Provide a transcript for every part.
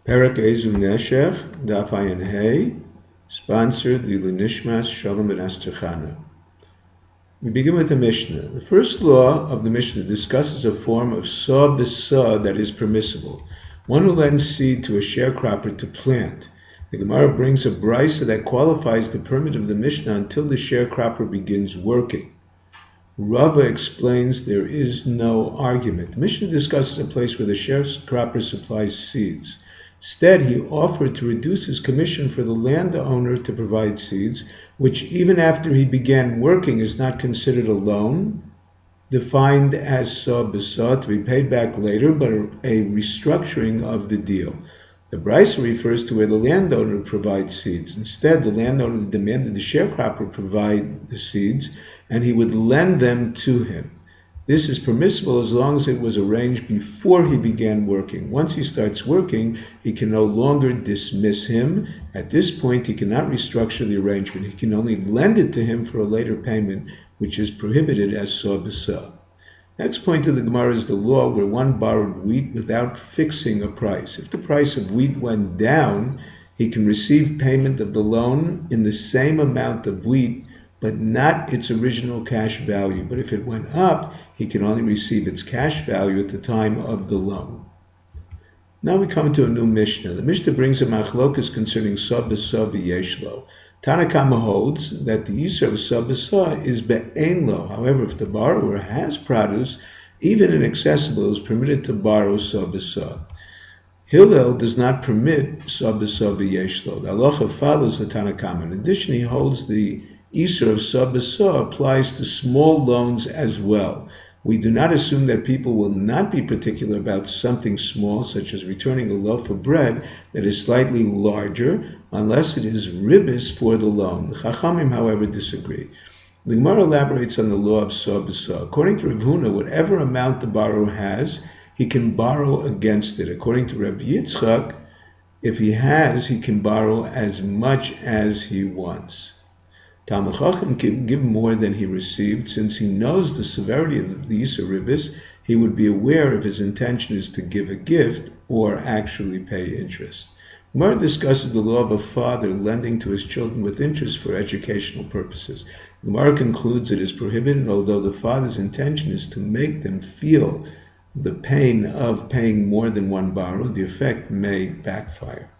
Eizu Neshech, DAF IN, sponsored the Nishmas Shalom and Esther Chana. We begin with the Mishnah. The first law of the Mishnah discusses a form of saw b'saw that is permissible, one who lends seed to a sharecropper to plant. The Gemara brings a brisa that qualifies the permit of the Mishnah until the sharecropper begins working. Rava explains there is no argument. The Mishnah discusses a place where the sharecropper supplies seeds. Instead, he offered to reduce his commission for the landowner to provide seeds, which even after he began working is not considered a loan, defined as saw b'saw, to be paid back later, but a restructuring of the deal. The brisa refers to where the landowner provides seeds. Instead, the landowner demanded the sharecropper provide the seeds, and he would lend them to him. This is permissible as long as it was arranged before he began working. Once he starts working, he can no longer dismiss him. At this point, he cannot restructure the arrangement. He can only lend it to him for a later payment, which is prohibited as saw b'saw. Next point of the Gemara is the law where one borrowed wheat without fixing a price. If the price of wheat went down, he can receive payment of the loan in the same amount of wheat, but not its original cash value. But if it went up, he can only receive its cash value at the time of the loan. Now we come to a new Mishnah. The Mishnah brings a machlokas concerning saw b'saw v'yeshlo. Tanna Kama holds that the isur of saw b'saw is be'ein lo. However, if the borrower has produce, even inaccessible, is permitted to borrow saw b'saw. Hillel does not permit saw b'saw v'yeshlo. The halacha follows the Tanna Kama. In addition, he holds the isur of saw b'saw applies to small loans as well. We do not assume that people will not be particular about something small, such as returning a loaf of bread that is slightly larger, unless it is RABBIS for the loan. The Chachamim, however, disagree. The Gemara elaborates on the law of saw b'saw. According to Rav Huna, whatever amount the borrower has, he can borrow against it. According to Rabbi Yitzchak, if he has, he can borrow as much as he wants. Talmid Chacham can give more than he received. Since he knows the severity of the isur RABBIS, he would be aware if his intention is to give a gift or actually pay interest. Gemara discusses the law of a father lending to his children with interest for educational purposes. Gemara concludes it is prohibited, although the father's intention is to make them feel the pain of paying more than one borrow. The effect may backfire.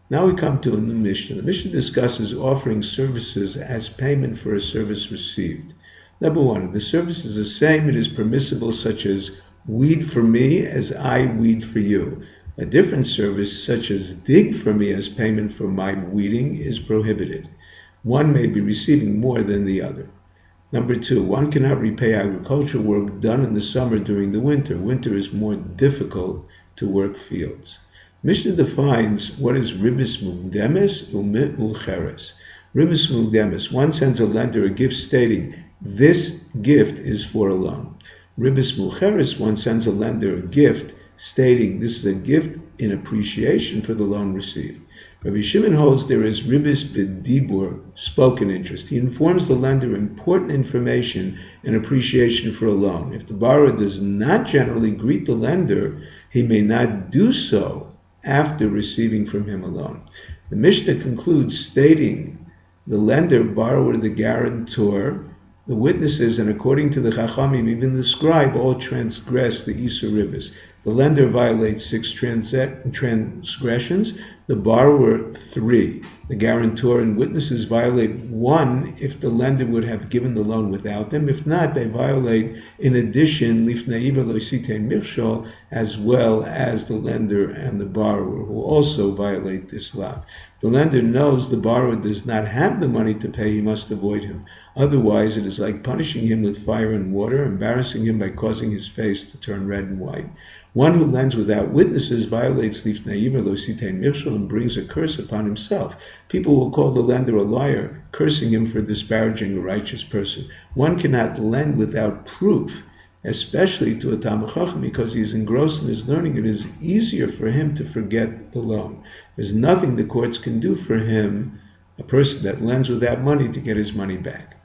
Now we come to a new Mishnah. The Mishnah discusses offering services as payment for a service received. Number one, if the service is the same, it is permissible, such as weed for me as I weed for you. A different service, such as dig for me as payment for my weeding, is prohibited. One may be receiving more than the other. Number two, one cannot repay agricultural work done in the summer during the winter. Winter is more difficult to work fields. Mishnah defines what is RABBIS mukdemes u'cheres. RABBIS mukdemes, one sends a lender a gift stating, this gift is for a loan. RABBIS mucheres, one sends a lender a gift stating, this is a gift in appreciation for the loan received. Rabbi Shimon holds there is RABBIS b'dibur, spoken interest. He informs the lender important information in appreciation for a loan. If the borrower does not generally greet the lender, he may not do so after receiving from him a loan. The Mishnah concludes stating the lender, borrower, the guarantor, the witnesses, and according to the Chachamim, even the scribe, all transgress the isur RABBIS. The lender violates 6 transgressions, the borrower 3. The guarantor and witnesses violate 1 if the lender would have given the loan without them. If not, they violate, in addition, as well as the lender and the borrower, who also violate this law. The lender knows the borrower does not have the money to pay, he must avoid him. Otherwise, it is like punishing him with fire and water, embarrassing him by causing his face to turn red and white. One who lends without witnesses violates and brings a curse upon himself. People will call the lender a liar, cursing him for disparaging a righteous person. One cannot lend without proof, especially to a Talmid Chacham, because he is engrossed in his learning. It is easier for him to forget the loan. There's nothing the courts can do for him, a person that lends without money, to get his money back.